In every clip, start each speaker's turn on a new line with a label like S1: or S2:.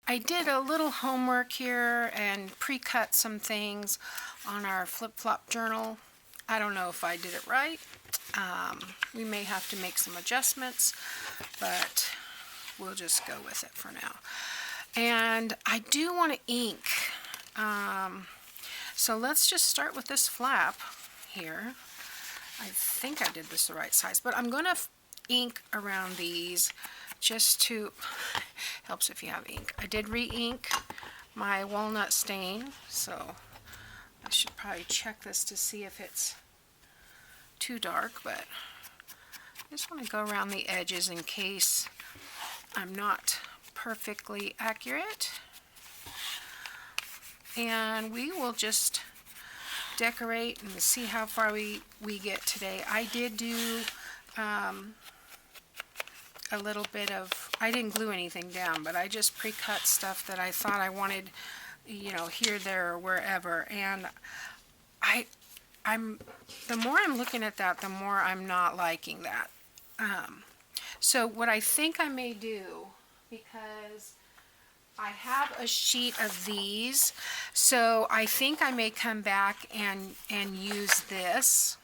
S1: I did a little homework here and pre-cut some things on our flip-flop journal. I don't know if I did it right. We may have to make some adjustments, but we'll just go with it for now. And I do want to ink. So let's just start with this flap here. I think I did this the right size, but I'm going to ink around these just to, helps if you have ink. I did re-ink my walnut stain, so I should probably check this to see if it's too dark, but I just want to go around the edges in case I'm not perfectly accurate. And we will just decorate and see how far we get today. I did do a little bit of, I didn't glue anything down, but I just pre-cut stuff that I thought I wanted, you know, here, there, or wherever. And the more I'm looking at that, the more I'm not liking that. So what I think I may do, because I have a sheet of these, so I think I may come back and use this,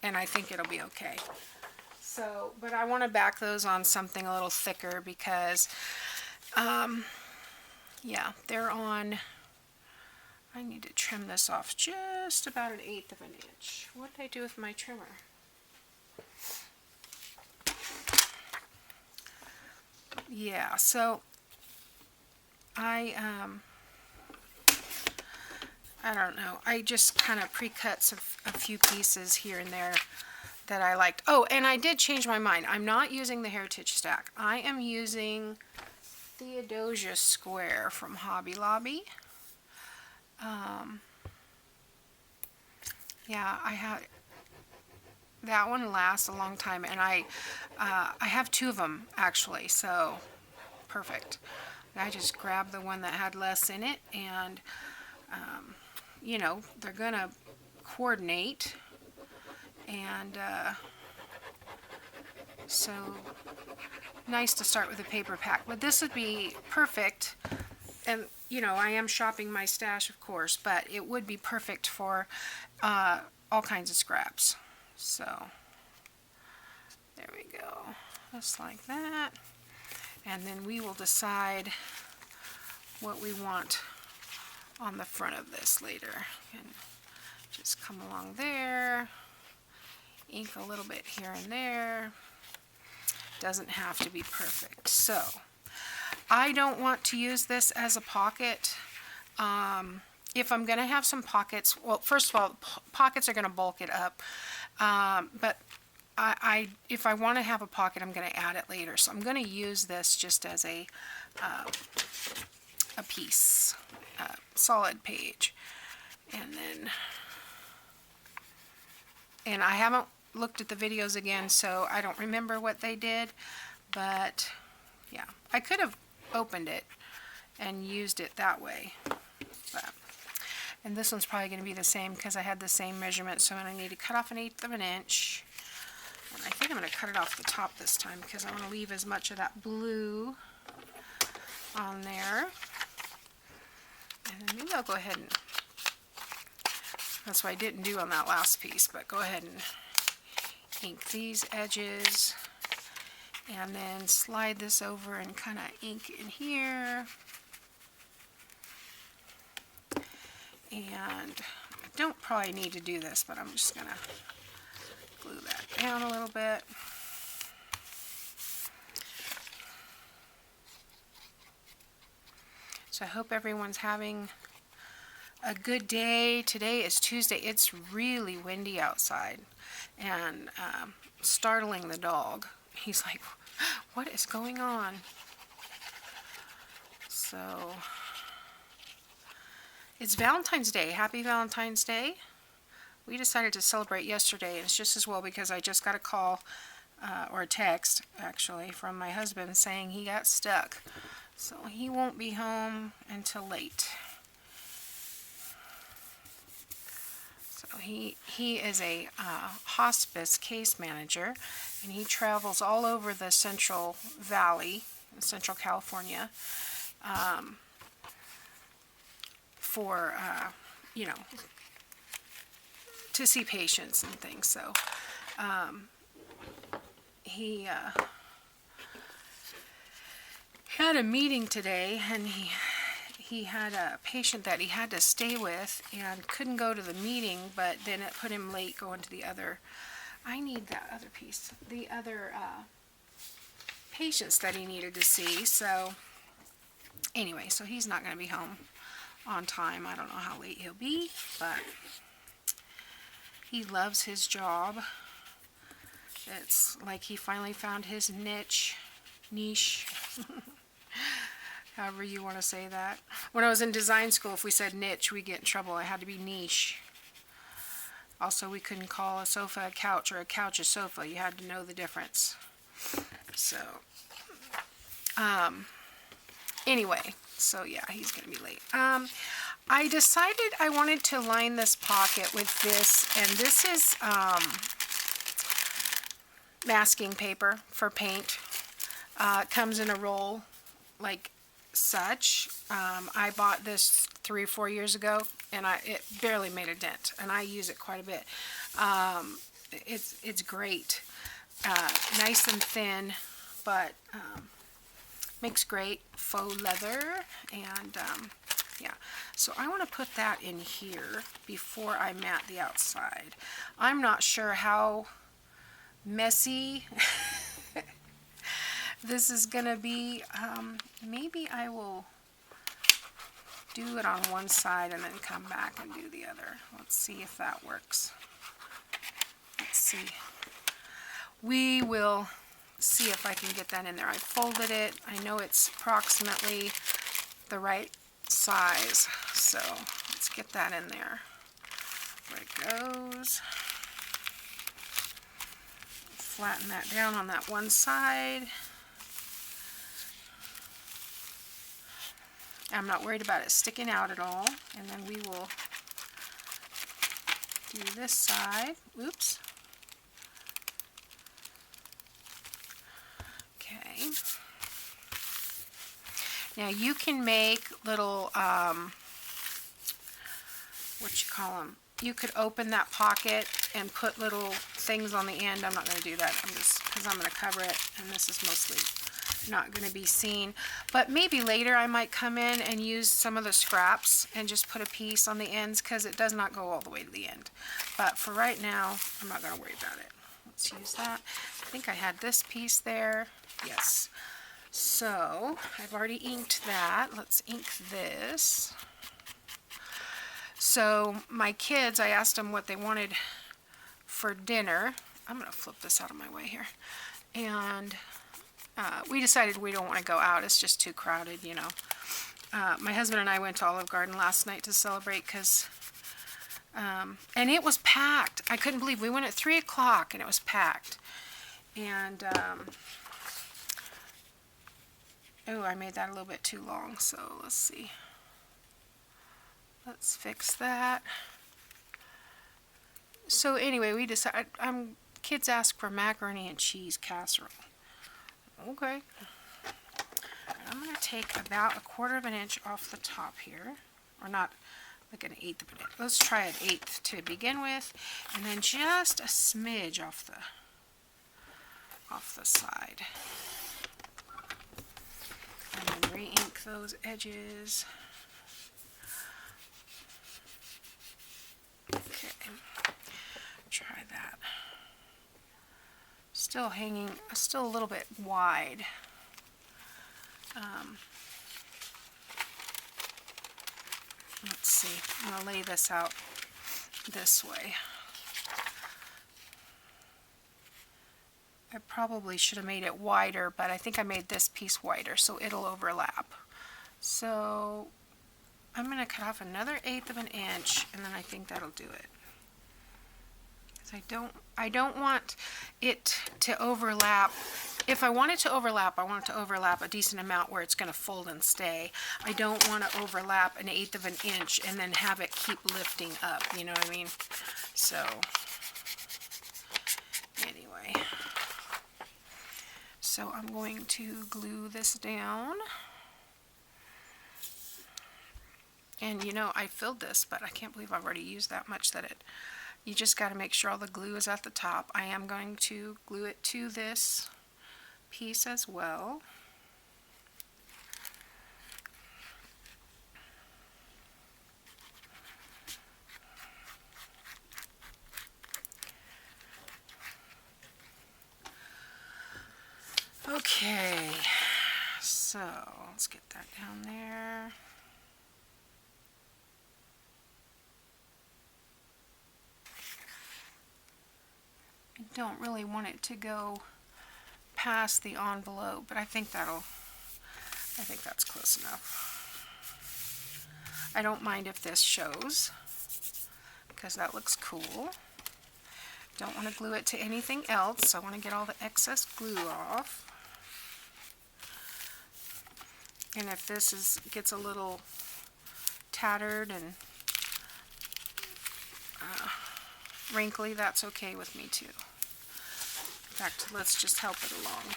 S1: and I think it'll be okay. So, but I want to back those on something a little thicker because, yeah, they're on, I need to trim this off just about 1/8 of an inch. What did I do with my trimmer? Yeah, so I don't know. I just kind of pre-cut a few pieces here and there that I liked. Oh, and I did change my mind. I'm not using the Heritage stack. I am using Theodosia square from Hobby Lobby. Yeah, I had that one lasts a long time, and I have 2 of them actually, so perfect. I just grabbed the one that had less in it, and you know, they're gonna coordinate, and so nice to start with a paper pack. But this would be perfect, and you know, I am shopping my stash, of course, but it would be perfect for all kinds of scraps. So there we go, just like that. And then we will decide what we want on the front of this later. And just come along there, ink a little bit here and there. Doesn't have to be perfect. So I don't want to use this as a pocket. If I'm going to have some pockets, well, first of all, pockets are going to bulk it up. But if I want to have a pocket, I'm going to add it later. So I'm going to use this just as a piece, solid page. And I haven't looked at the videos again, so I don't remember what they did. But yeah, I could have opened it and used it that way. And this one's probably going to be the same because I had the same measurement, so I'm going to need to cut off 1/8 of an inch. And I think I'm going to cut it off the top this time because I want to leave as much of that blue on there. And then maybe I'll go ahead and, that's what I didn't do on that last piece, but go ahead and ink these edges and then slide this over and kind of ink in here. And I don't probably need to do this, but I'm just going to glue that down a little bit. So I hope everyone's having a good day. Today is Tuesday. It's really windy outside, and startling the dog. He's like, what is going on? So it's Valentine's Day. Happy Valentine's Day. We decided to celebrate yesterday, and it's just as well because I just got a call, or a text actually, from my husband saying he got stuck. So he won't be home until late. So he is a hospice case manager, and he travels all over the Central Valley, Central California, for, you know, to see patients and things. So he had a meeting today, and he had a patient that he had to stay with and couldn't go to the meeting, but then it put him late going to the other, I need that other piece, the other patients that he needed to see. So anyway, so he's not going to be home on time. I don't know how late he'll be, but he loves his job. It's like he finally found his niche, however you want to say that. When I was in design school, if we said niche, we get in trouble. It had to be niche. Also, we couldn't call a sofa a couch or a couch a sofa. You had to know the difference. So, anyway, so yeah, he's going to be late. I decided I wanted to line this pocket with this, and this is masking paper for paint. It comes in a roll like such. I bought this 3 or 4 years ago, and it barely made a dent, and I use it quite a bit. It's great, nice and thin, but makes great faux leather, and yeah. So I want to put that in here before I mat the outside. I'm not sure how messy this is gonna be. Maybe I will do it on one side and then come back and do the other. Let's see if that works. Let's see. We will see if I can get that in there. I folded it. I know it's approximately the right size, so let's get that in there. There it goes. Flatten that down on that one side. I'm not worried about it sticking out at all. And then we will do this side. Oops. Okay. Now you can make little, what you call them? You could open that pocket and put little things on the end. I'm not going to do that. I'm just, because I'm going to cover it, and this is mostly not going to be seen. But maybe later I might come in and use some of the scraps and just put a piece on the ends, because it does not go all the way to the end. But for right now, I'm not going to worry about it. Let's use that. I think I had this piece there. Yes. So I've already inked that. Let's ink this. So my kids, I asked them what they wanted for dinner. I'm going to flip this out of my way here. And we decided we don't want to go out. It's just too crowded, you know. My husband and I went to Olive Garden last night to celebrate, because, and it was packed. I couldn't believe we went at 3 o'clock and it was packed. And, oh, I made that a little bit too long, so let's see. Let's fix that. So anyway, we decided, kids asked for macaroni and cheese casserole. Okay. I'm going to take about 1/4 of an inch off the top here, or not like an 1/8 of an inch. Let's try an 1/8 to begin with, and then just a smidge off the side. And then re-ink those edges. Okay, try that. Still hanging, still a little bit wide. Let's see, I'm going to lay this out this way. I probably should have made it wider, but I think I made this piece wider, so it'll overlap. So I'm going to cut off another 1/8 of an inch, and then I think that'll do it. I don't want it to overlap. If I want it to overlap, I want it to overlap a decent amount where it's going to fold and stay. I don't want to overlap an 1/8 of an inch and then have it keep lifting up, you know what I mean? So anyway, so I'm going to glue this down. And you know, I filled this, but I can't believe I've already used that much that you just got to make sure all the glue is at the top. I am going to glue it to this piece as well. Okay, so let's get that down there. I don't really want it to go past the envelope, but I think that's close enough. I don't mind if this shows, because that looks cool. Don't want to glue it to anything else, so I want to get all the excess glue off. And if this gets a little tattered and wrinkly, that's okay with me too. In fact, let's just help it along.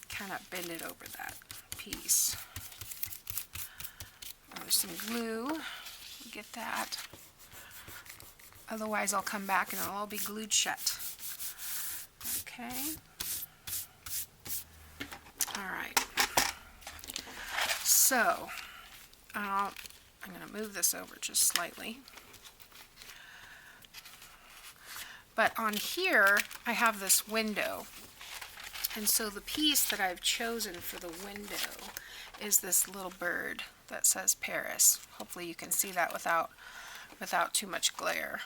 S1: Kind of bend it over that piece. There's some glue. Get that. Otherwise, I'll come back and it'll all be glued shut. Okay. All right. So, I'm going to move this over just slightly. But on here, I have this window. And so the piece that I've chosen for the window is this little bird that says Paris. Hopefully you can see that without too much glare.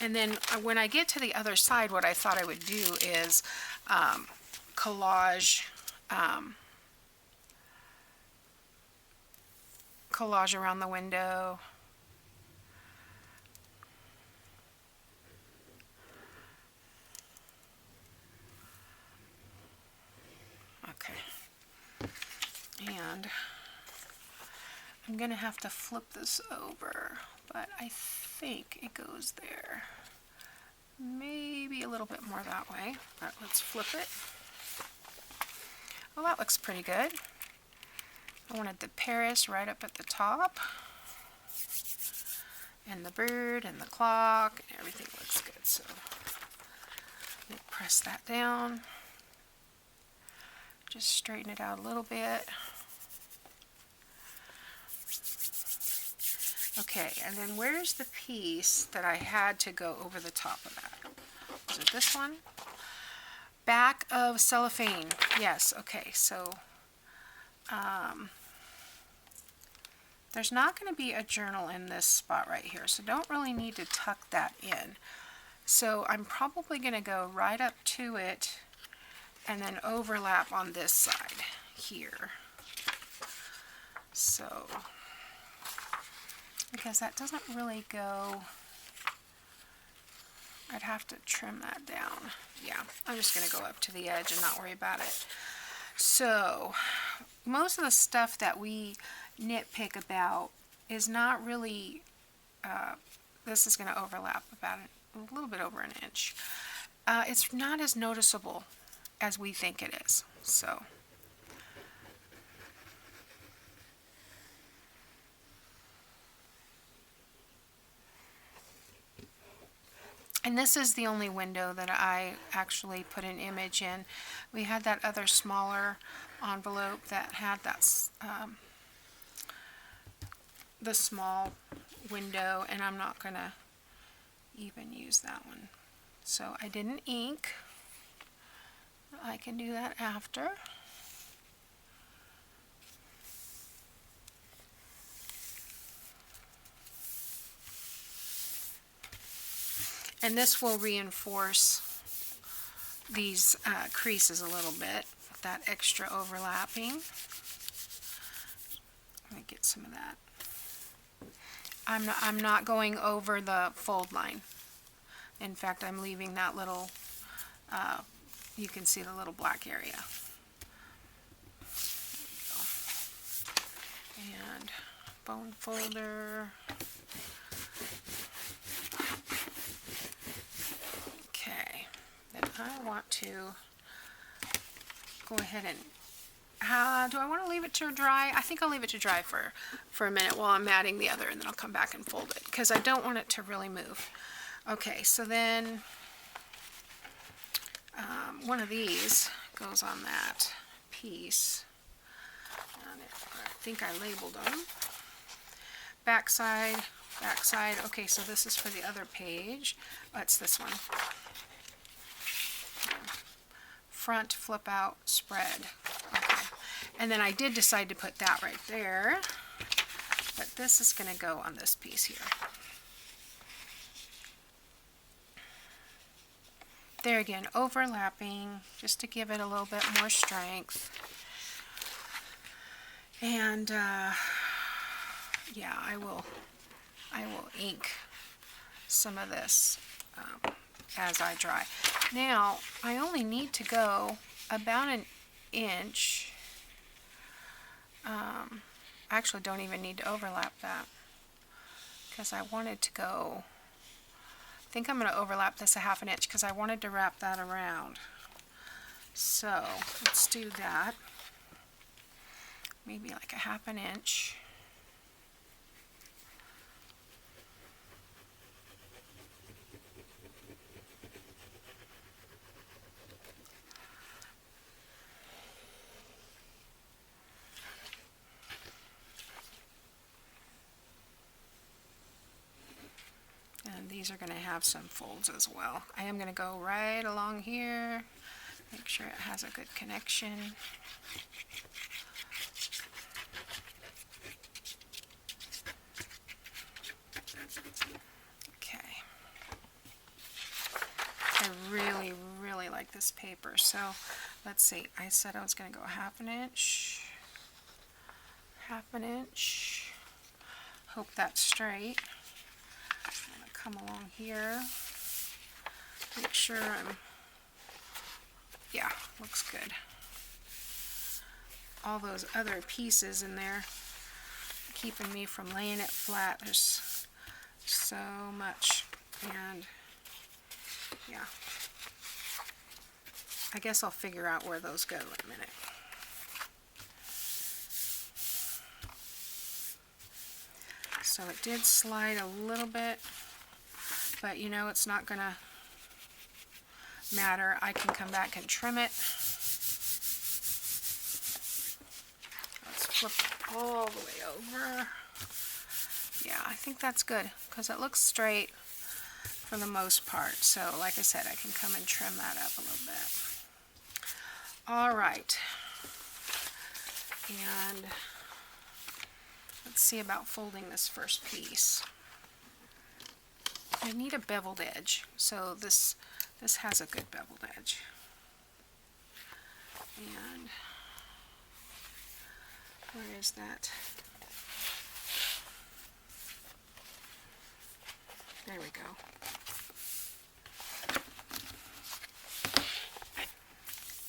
S1: And then when I get to the other side, what I thought I would do is collage around the window. Okay. And I'm going to have to flip this over, but I think it goes there. Maybe a little bit more that way, but let's flip it. Well, that looks pretty good. I wanted the Paris right up at the top, and the bird and the clock and everything looks good. So let me press that down. Just straighten it out a little bit. Okay, and then where's the piece that I had to go over the top of that? Was it this one? Back of cellophane. Yes, okay, so there's not going to be a journal in this spot right here, so don't really need to tuck that in. So I'm probably going to go right up to it and then overlap on this side here. So, because that doesn't really go, I'd have to trim that down. Yeah, I'm just going to go up to the edge and not worry about it. So, most of the stuff that we nitpick about is not really, this is going to overlap about a little bit over an inch. It's not as noticeable as we think it is. So, and this is the only window that I actually put an image in. We had that other smaller envelope that had that the small window, and I'm not going to even use that one. So I didn't ink. I can do that after. And this will reinforce these creases a little bit, that extra overlapping. Let me get some of that. I'm not going over the fold line. In fact, I'm leaving that little, you can see the little black area. And bone folder. Okay, then I want to go ahead and do I want to leave it to dry? I think I'll leave it to dry for a minute while I'm adding the other, and then I'll come back and fold it because I don't want it to really move. Okay, so then one of these goes on that piece. And I think I labeled them. Backside, backside. Okay, so this is for the other page. That's this one. Front, flip out, spread. Okay. And then I did decide to put that right there, but this is going to go on this piece here. There again, overlapping, just to give it a little bit more strength. And yeah, I will ink some of this as I dry. Now, I only need to go about an inch. I actually don't even need to overlap that because I wanted to go, I think I'm going to overlap this a half an inch because I wanted to wrap that around. So let's do that. Maybe like a half an inch. And these are going to have some folds as well. I am going to go right along here, make sure it has a good connection. Okay. I really, really like this paper. So let's see. I said I was going to go half an inch. Half an inch. Hope that's straight. I'm going to come along here. Make sure I'm, yeah, looks good. All those other pieces in there keeping me from laying it flat. There's so much, and yeah, I guess I'll figure out where those go in a minute. So it did slide a little bit, but you know, it's not gonna matter. I can come back and trim it. Let's flip it all the way over. Yeah, I think that's good because it looks straight for the most part. So like I said, I can come and trim that up a little bit. All right. And let's see about folding this first piece. I need a beveled edge, so this has a good beveled edge. And where is that? There we go.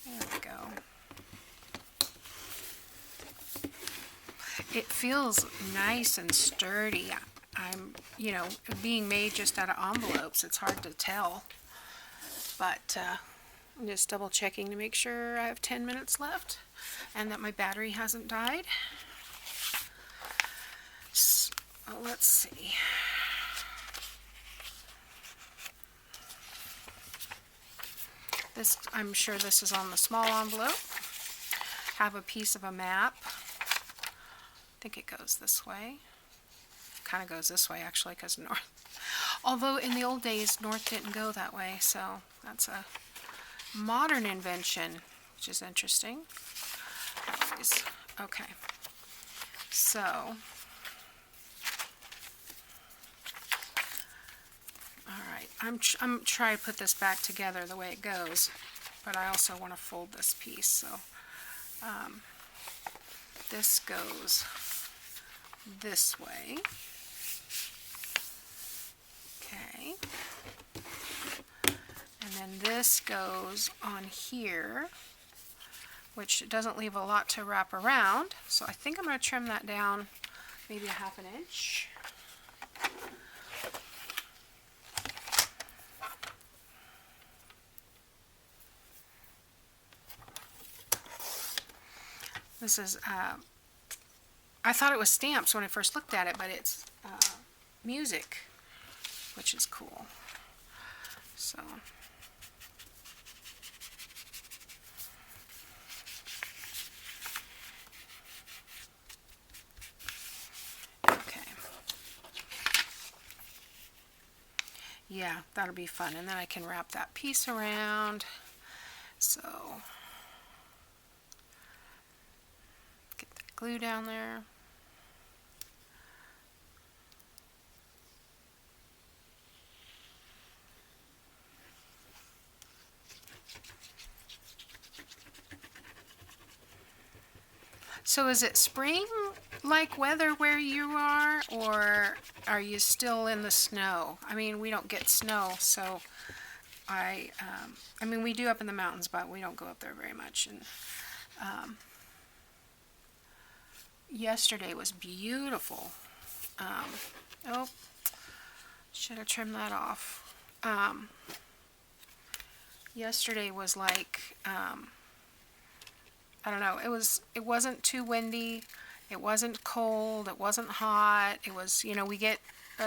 S1: There we go. It feels nice and sturdy. I'm, you know, being made just out of envelopes, it's hard to tell. But I'm just double checking to make sure I have 10 minutes left and that my battery hasn't died. So, let's see. This, I'm sure this is on the small envelope. Have a piece of a map. I think it goes this way. Kind of goes this way actually because north. Although in the old days north didn't go that way, so that's a modern invention, which is interesting. Okay, so all right, I'm trying to put this back together the way it goes, but I also want to fold this piece. So this goes this way. Okay. And then this goes on here, which doesn't leave a lot to wrap around. So I think I'm going to trim that down maybe a half an inch. This is, I thought it was stamps when I first looked at it, but it's music, which is cool. So, okay. Yeah, that'll be fun. And then I can wrap that piece around. So, get that glue down there. So is it spring-like weather where you are, or are you still in the snow? I mean, we don't get snow, so I mean, we do up in the mountains, but we don't go up there very much. And yesterday was beautiful. Oh, should have trimmed that off. Yesterday was like, I don't know, it wasn't too windy, it wasn't cold, it wasn't hot, it was, you know, we get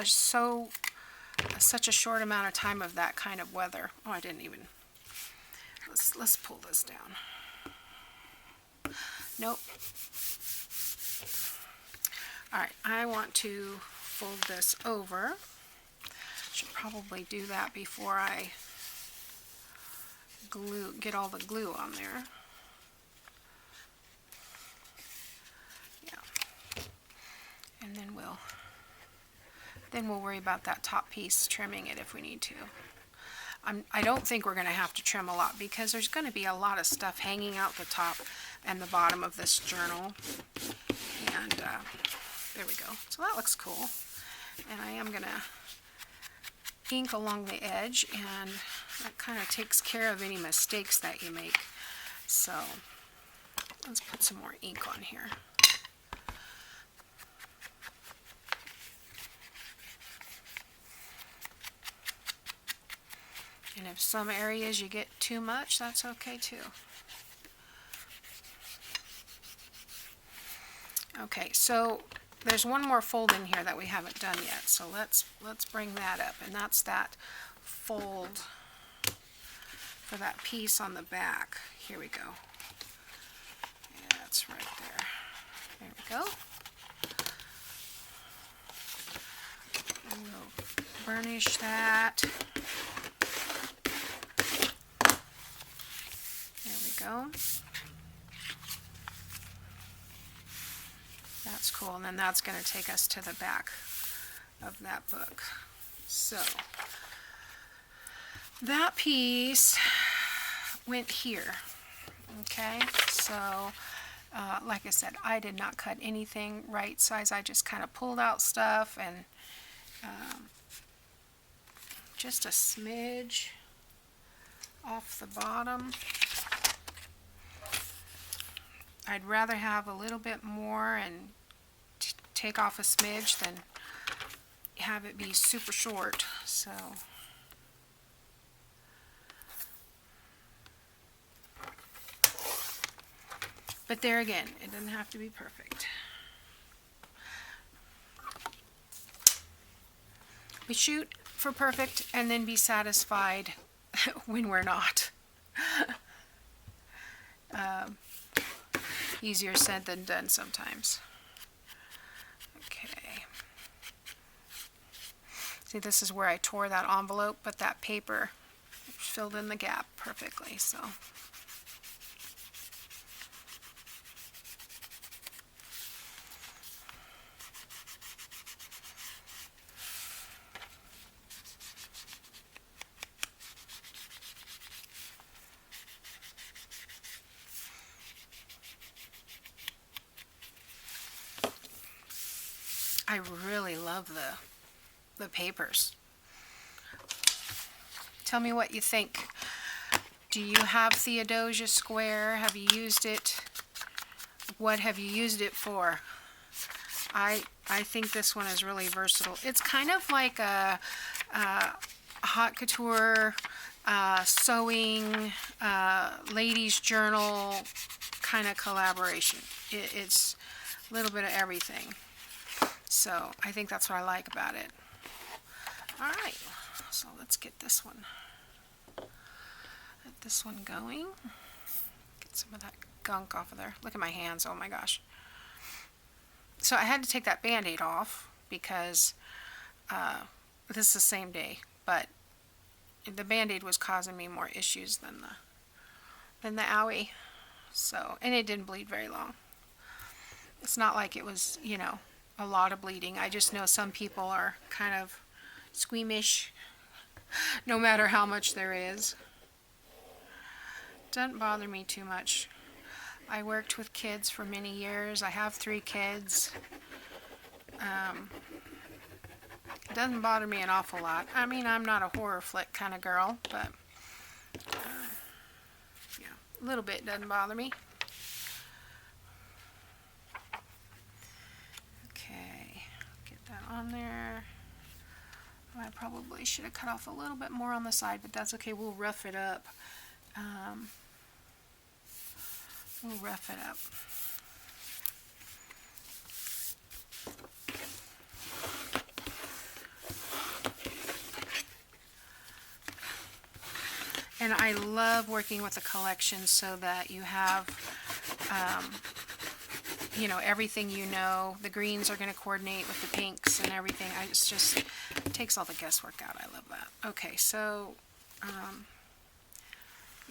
S1: such a short amount of time of that kind of weather. Oh, I didn't even, let's pull this down. Nope. Alright, I want to fold this over. Should probably do that before I get all the glue on there. And then we'll worry about that top piece, trimming it if we need to. I don't think we're going to have to trim a lot because there's going to be a lot of stuff hanging out the top and the bottom of this journal. And there we go. So that looks cool. And I am going to ink along the edge, and that kind of takes care of any mistakes that you make. So let's put some more ink on here. And if some areas you get too much, that's okay too. Okay, so there's one more fold in here that we haven't done yet, so let's bring that up, and that's that fold for that piece on the back. Here we go. Yeah, that's right there. There we go. And we'll burnish that. There we go. That's cool, and then that's going to take us to the back of that book. So that piece went here. Okay, so like I said, I did not cut anything right size. I just kind of pulled out stuff and just a smidge off the bottom. I'd rather have a little bit more and take off a smidge than have it be super short. So but there again, it doesn't have to be perfect. We shoot for perfect and then be satisfied when we're not. Easier said than done sometimes. Okay. See, this is where I tore that envelope, but that paper filled in the gap perfectly, so. I really love the papers. Tell me what you think. Do you have Theodosia square? Have you used it? What have you used it for? I think this one is really versatile. It's kind of like a haute couture sewing, ladies' journal kind of collaboration. It's a little bit of everything. So I think that's what I like about it. All right, so let's get this one. Get this one going. Get some of that gunk off of there. Look at my hands. Oh my gosh. So I had to take that Band-Aid off because this is the same day, but the Band-Aid was causing me more issues than the owie. So, and it didn't bleed very long. It's not like it was, you know, a lot of bleeding. I just know some people are kind of squeamish no matter how much there is. Doesn't bother me too much. I worked with kids for many years. I have 3 kids. It doesn't bother me an awful lot. I mean, I'm not a horror flick kind of girl, but yeah, a little bit doesn't bother me. Okay, get that on there. I probably should have cut off a little bit more on the side, but that's okay. We'll rough it up. We'll rough it up. And I love working with a collection so that you have, you know, everything you know. The greens are going to coordinate with the pinks and everything. It's just, it takes all the guesswork out. I love that. Okay, so,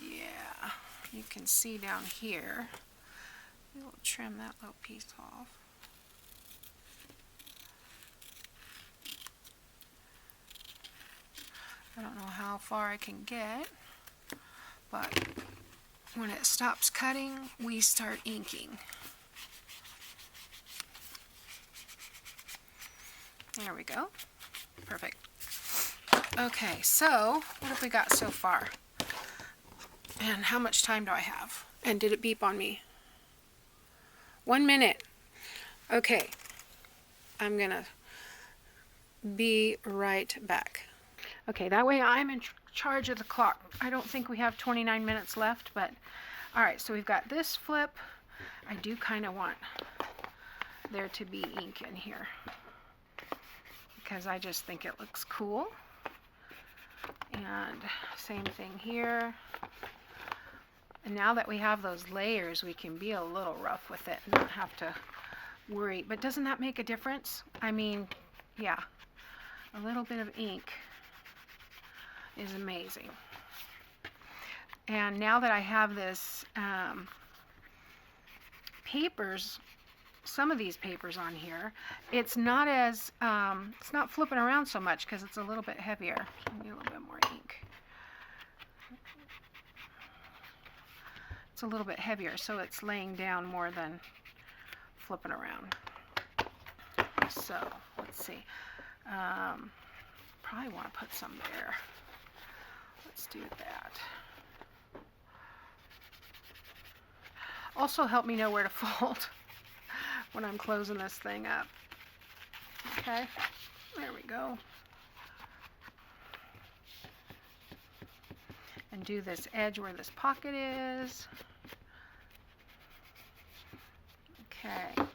S1: yeah, you can see down here. We'll trim that little piece off. I don't know how far I can get, but when it stops cutting, we start inking. There we go. Perfect. Okay, so what have we got so far? And how much time do I have? And did it beep on me? 1 minute. Okay, I'm gonna be right back. Okay, that way I'm in charge of the clock. I don't think we have 29 minutes left, but all right, so we've got this flip. I do kind of want there to be ink in here because I just think it looks cool. And same thing here. And now that we have those layers, we can be a little rough with it and not have to worry. But doesn't that make a difference? I mean, yeah, a little bit of ink is amazing. And now that I have this papers, some of these papers on here, it's not as, it's not flipping around so much because it's a little bit heavier. I need a little bit more ink. It's a little bit heavier, so it's laying down more than flipping around. So, let's see. Probably want to put some there. Let's do that. Also help me know where to fold when I'm closing this thing up. Okay, there we go. And do this edge where this pocket is. Okay,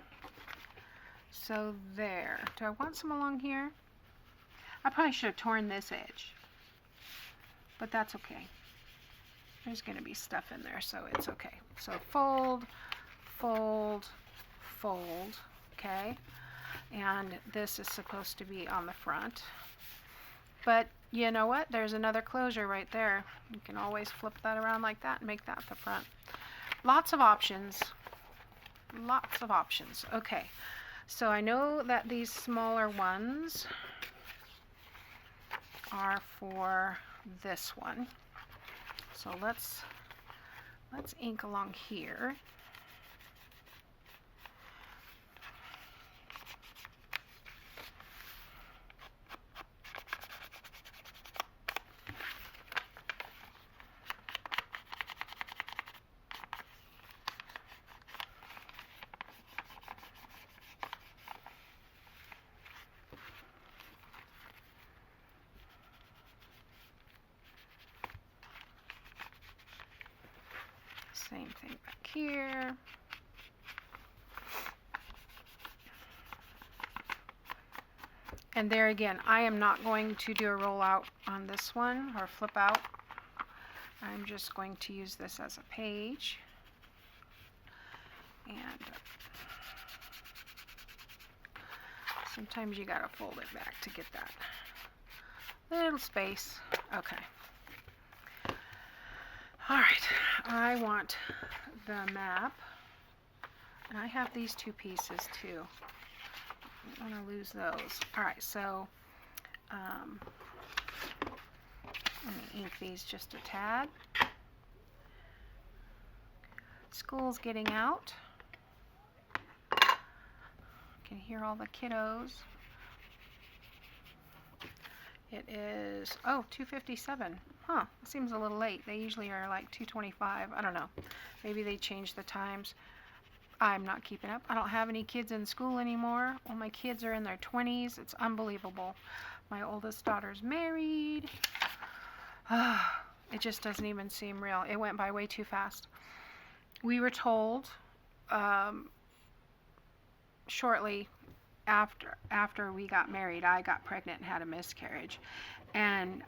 S1: so there. Do I want some along here? I probably should have torn this edge, but that's okay. There's going to be stuff in there, so it's okay. So fold, fold, fold, okay? And this is supposed to be on the front. But you know what? There's another closure right there. You can always flip that around like that and make that the front. Lots of options. Lots of options. Okay, so I know that these smaller ones are for this one. So let's ink along here. Same thing back here. And there again, I am not going to do a roll out on this one or flip out. I'm just going to use this as a page. And sometimes you gotta fold it back to get that little space. Okay. All right, I want the map. And I have these two pieces too. I don't want to lose those. All right, so let me ink these just a tad. School's getting out. Can hear all the kiddos. It is, oh, 2:57. Huh, seems a little late. They usually are like 2:25. I don't know. Maybe they changed the times. I'm not keeping up. I don't have any kids in school anymore. All my kids are in their 20s. It's unbelievable. My oldest daughter's married. It just doesn't even seem real. It went by way too fast. We were told shortly after we got married, I got pregnant and had a miscarriage. And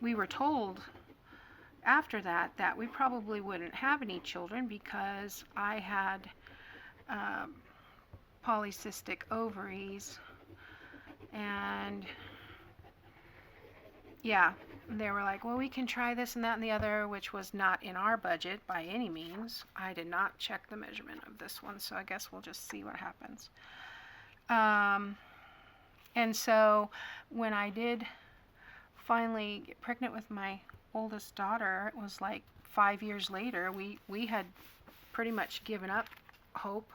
S1: we were told after that we probably wouldn't have any children because I had polycystic ovaries. And yeah, they were like, well, we can try this and that and the other, which was not in our budget by any means. I did not check the measurement of this one, so I guess we'll just see what happens. And so when I did finally get pregnant with my oldest daughter, it was like 5 years later. We had pretty much given up hope.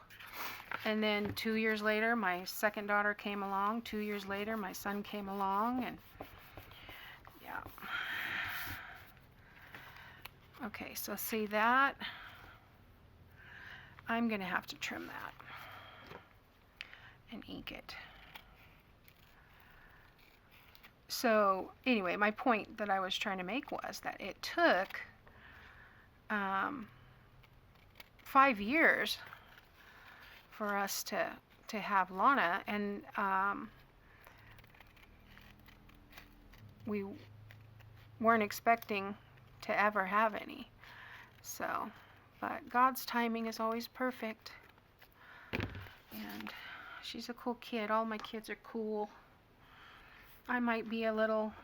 S1: And then 2 years later, my second daughter came along. 2 years later, my son came along, and yeah. Okay, so see that? I'm going to have to trim that and ink it. So anyway, my point that I was trying to make was that it took 5 years for us to have Lana, and we weren't expecting to ever have any. So, but God's timing is always perfect. And she's a cool kid. All my kids are cool. I might be a little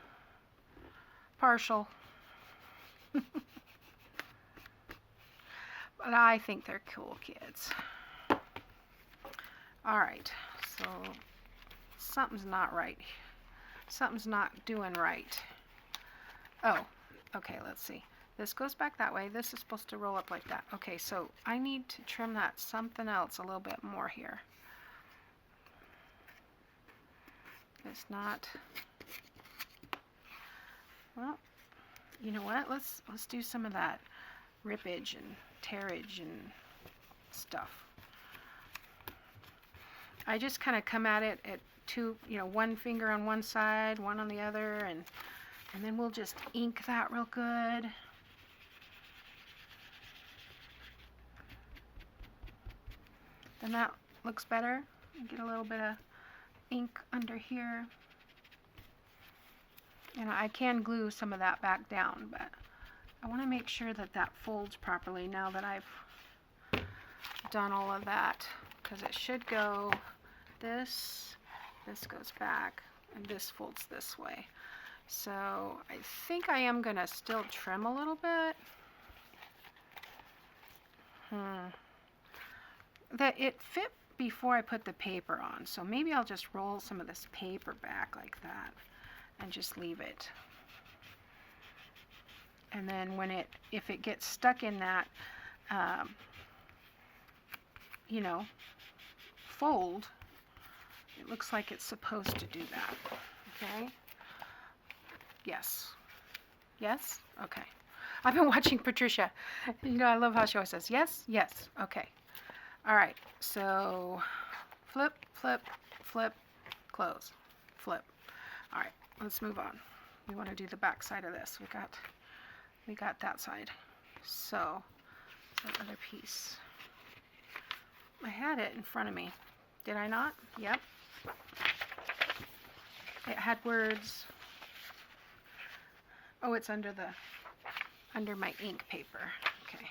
S1: partial. But I think they're cool kids. Alright, so something's not right. Something's not doing right. Oh, okay, let's see. This goes back that way. This is supposed to roll up like that. Okay, so I need to trim that something else a little bit more here. It's not, well, you know what? Let's do some of that rippage and tearage and stuff. I just kind of come at it at two, one finger on one side, one on the other, and then we'll just ink that real good. Then that looks better. Get a little bit of ink under here. And I can glue some of that back down, but I want to make sure that that folds properly now that I've done all of that, because it should go this goes back, and this folds this way. So I think I am going to still trim a little bit. That it fit before I put the paper on, so maybe I'll just roll some of this paper back like that and just leave it. And then if it gets stuck in that fold, it looks like it's supposed to do that. Okay? Yes. Yes? Okay. I've been watching Patricia. I love how she always says, yes, yes. Okay. All right. So flip, flip, flip, close, flip. All right. Let's move on. We want to do the back side of this. We got that side. So that other piece? I had it in front of me. Did I not? Yep. It had words. Oh, it's under my ink paper. Okay.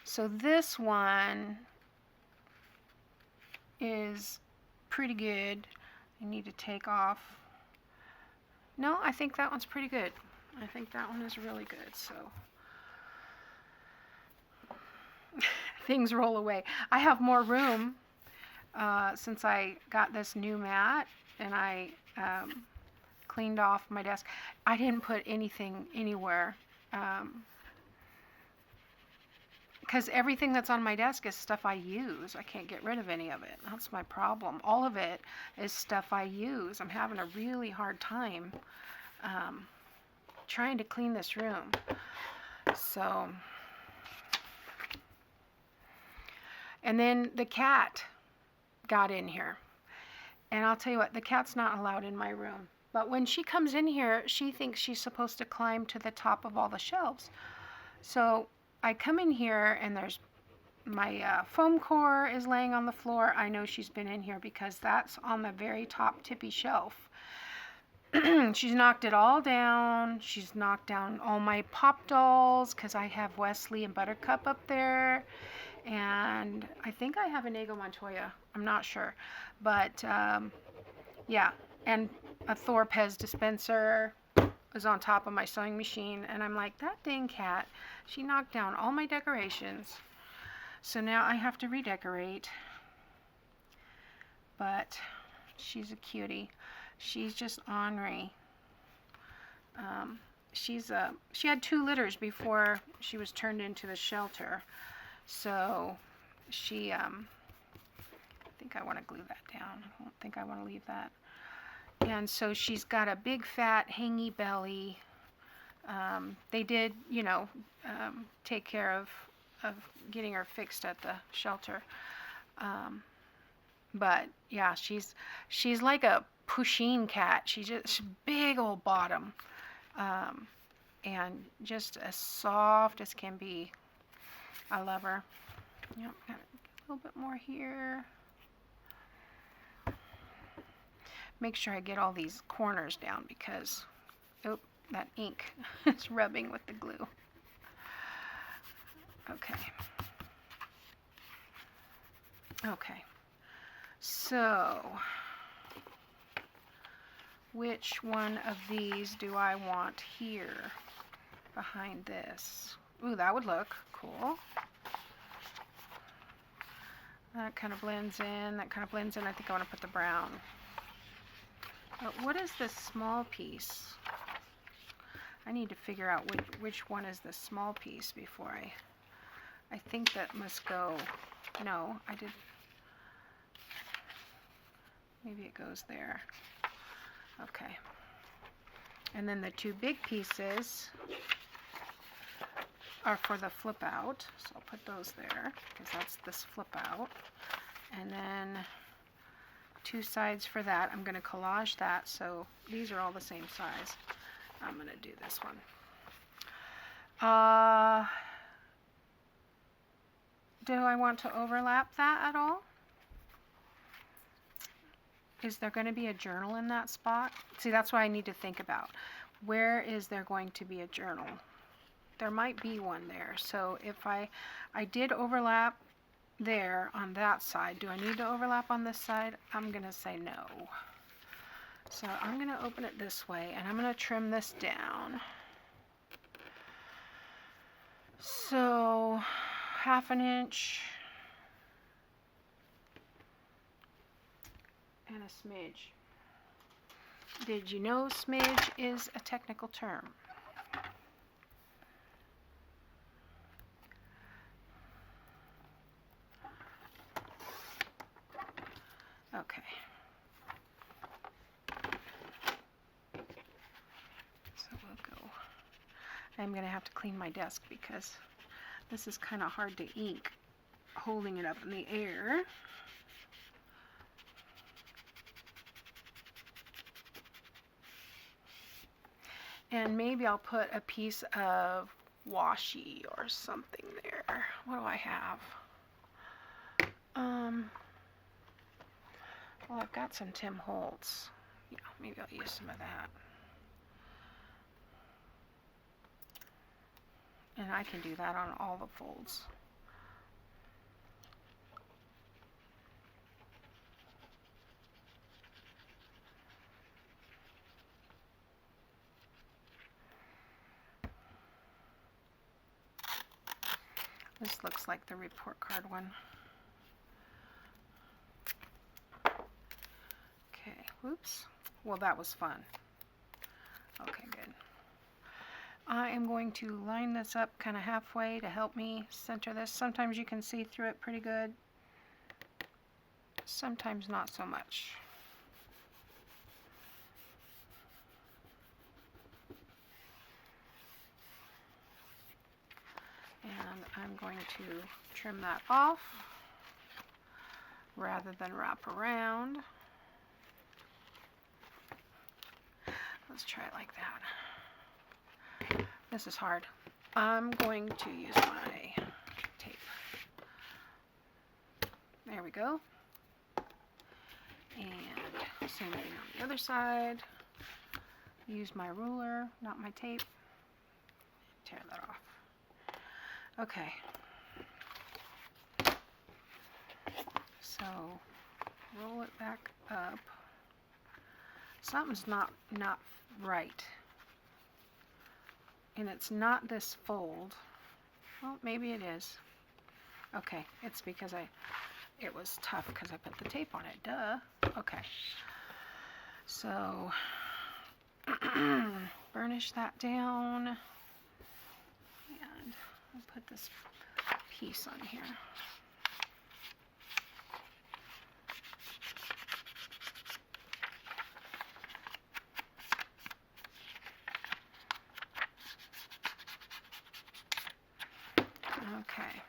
S1: So this one is pretty good. I need to take off. No, I think that one's pretty good. I think that one is really good. So things roll away. I have more room since I got this new mat and I cleaned off my desk. I didn't put anything anywhere because everything that's on my desk is stuff I use. I can't get rid of any of it. That's my problem. All of it is stuff I use. I'm having a really hard time trying to clean this room. So, and then the cat got in here. And I'll tell you what, the cat's not allowed in my room. But when she comes in here, she thinks she's supposed to climb to the top of all the shelves. So I come in here and there's my foam core is laying on the floor. I know she's been in here because that's on the very top tippy shelf. She's knocked it all down. She's knocked down all my pop dolls because I have Wesley and Buttercup up there. And I think I have an Ego Montoya. I'm not sure. But yeah, and a Thorpez dispenser was on top of my sewing machine. And I'm like, that dang cat, she knocked down all my decorations. So now I have to redecorate. But she's a cutie. She's just ornery. She had 2 litters before she was turned into the shelter. So she, I think I want to glue that down. I don't think I want to leave that. And so she's got a big fat hangy belly. They did, you know, take care of getting her fixed at the shelter. But yeah, she's like a pusheen cat. She's big old bottom. And just as soft as can be. I love her. Yep, got a little bit more here. Make sure I get all these corners down because, oh, that ink is rubbing with the glue. Okay. Okay. So, which one of these do I want here behind this? Ooh, that would look cool. That kind of blends in. That kind of blends in. I think I want to put the brown. But what is this small piece? I need to figure out which one is the small piece before I think that must go. No, I did. Maybe it goes there. Okay. And then the 2 big pieces are for the flip out. So I'll put those there because that's this flip out. And then 2 sides for that. I'm going to collage that so these are all the same size. I'm going to do this one. Do I want to overlap that at all? Is there going to be a journal in that spot? See, that's what I need to think about. Where is there going to be a journal? There might be one there. So if I did overlap there on that side, do I need to overlap on this side? I'm going to say no. So I'm going to open it this way and I'm going to trim this down. So 1/2 inch and a smidge. Did you know smidge is a technical term? Okay. So we'll go. I'm going to have to clean my desk because this is kind of hard to ink holding it up in the air. And maybe I'll put a piece of washi or something there. What do I have? Well, I've got some Tim Holtz. Yeah, maybe I'll use some of that. And I can do that on all the folds. This looks like the report card one. Okay, whoops. Well, that was fun. Okay, good. I am going to line this up kind of halfway to help me center this. Sometimes you can see through it pretty good. Sometimes not so much. And I'm going to trim that off rather than wrap around. Let's try it like that. This is hard. I'm going to use my tape. There we go. And same thing on the other side. Use my ruler, not my tape. Tear that off. Okay. So roll it back up. Something's not right. And it's not this fold. Well, maybe it is. Okay, it's because it was tough because I put the tape on it. Duh. Okay. So burnish that down. And I'll put this piece on here. Okay.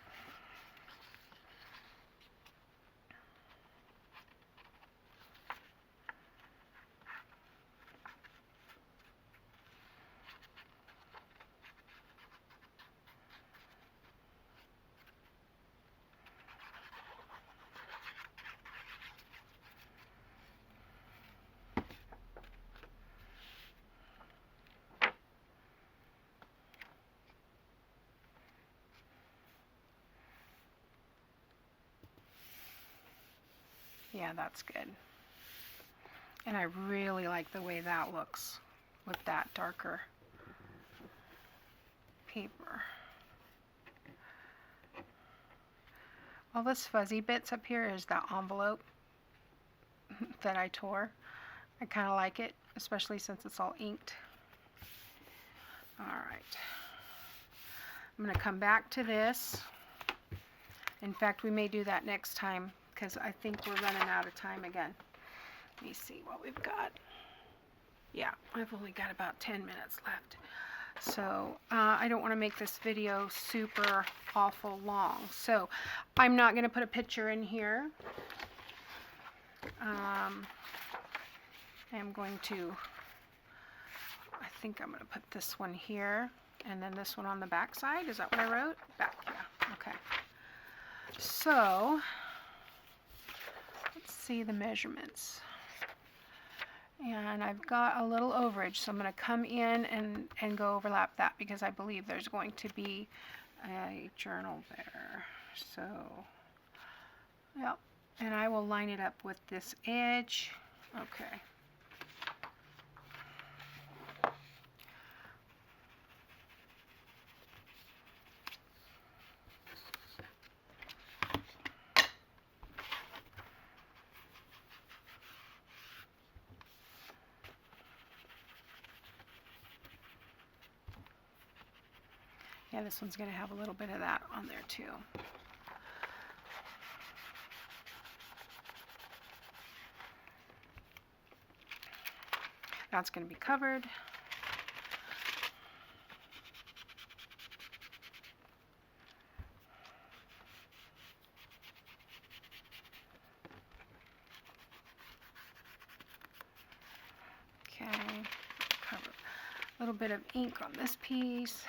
S1: Yeah, that's good. And I really like the way that looks with that darker paper. All this fuzzy bits up here is that envelope that I tore. I kind of like it, especially since it's all inked. All right. I'm going to come back to this. In fact, we may do that next time because I think we're running out of time again. Let me see what we've got. Yeah, I've only got about 10 minutes left. So I don't want to make this video super awful long. So I'm not going to put a picture in here. I'm going to, I think I'm going to put this one here and then this one on the back side. Is that what I wrote? Back, yeah, okay. So let's see the measurements. And I've got a little overage, so I'm going to come in and go overlap that because I believe there's going to be a journal there. So, yep. And I will line it up with this edge. Okay. Yeah, this one's going to have a little bit of that on there too. That's going to be covered. Okay, cover. A little bit of ink on this piece.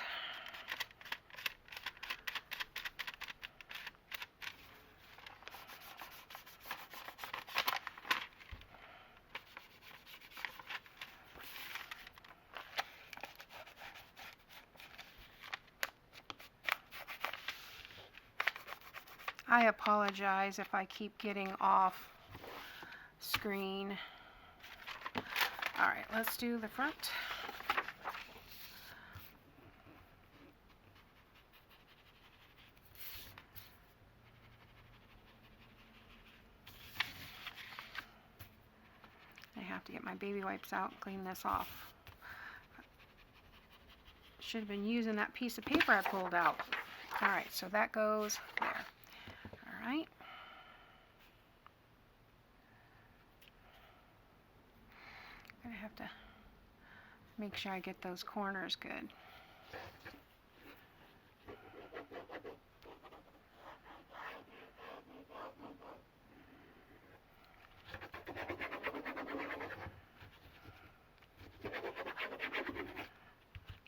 S1: I apologize if I keep getting off screen. All right, let's do the front. I have to get my baby wipes out and clean this off. Should have been using that piece of paper I pulled out. All right, so that goes there. All right. I have to make sure I get those corners good.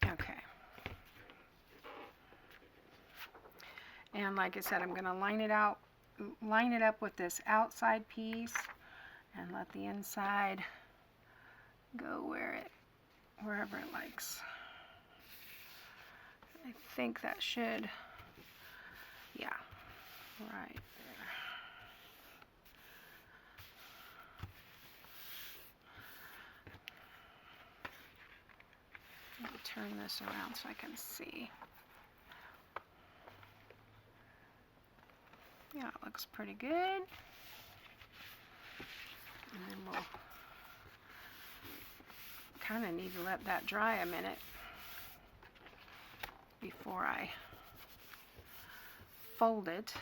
S1: Okay. And like I said, I'm going to line it up with this outside piece and let the inside go wherever it likes. I think that should, yeah, right there. Let me turn this around so I can see. Yeah, it looks pretty good. And then we'll kind of need to let that dry a minute before I fold it.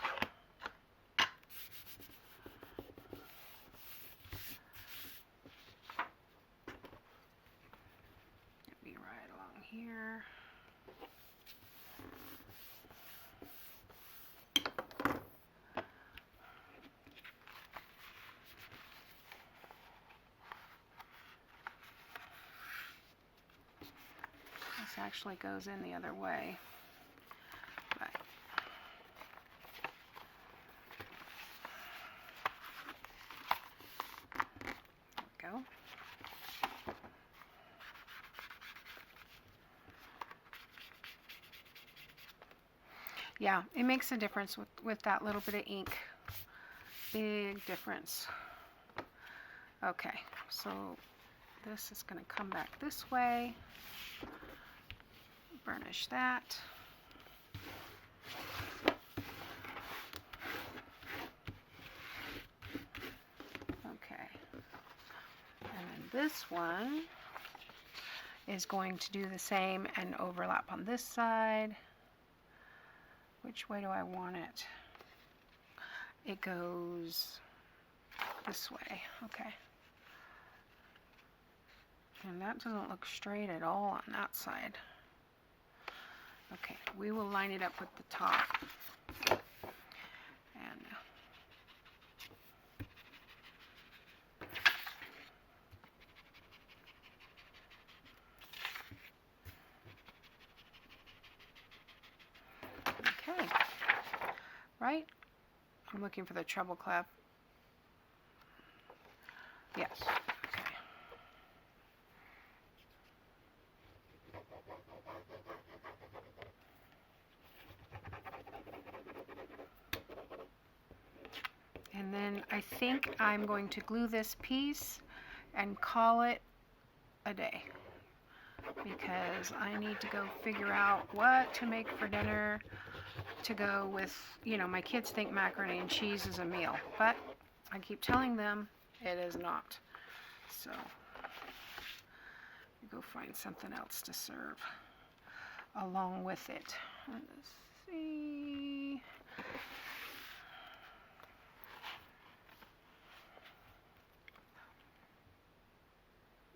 S1: It'll be right along here. This actually goes in the other way. But there we go. Yeah, it makes a difference with that little bit of ink. Big difference. Okay, so this is going to come back this way. Burnish that. Okay. And then this one is going to do the same and overlap on this side. Which way do I want it? It goes this way. Okay. And that doesn't look straight at all on that side. Okay, we will line it up with the top. And okay, right? I'm looking for the treble clef. Yes. Okay. And then I think I'm going to glue this piece and call it a day, because I need to go figure out what to make for dinner to go with, you know, my kids think macaroni and cheese is a meal, but I keep telling them it is not. So go find something else to serve along with it. Let's see.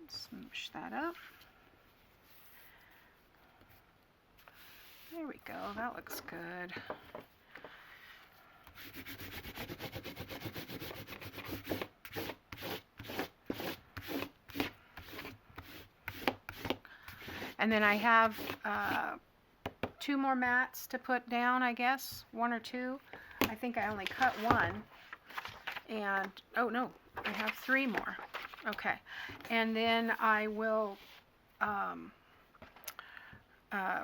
S1: Smoosh that up. There we go. That looks good. And then I have 2 more mats to put down, I guess. 1 or 2. I think I only cut 1. And, oh no, I have 3 more. Okay. And then I will,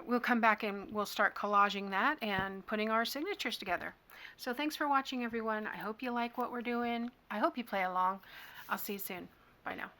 S1: we'll come back and we'll start collaging that and putting our signatures together. So thanks for watching, everyone. I hope you like what we're doing. I hope you play along. I'll see you soon. Bye now.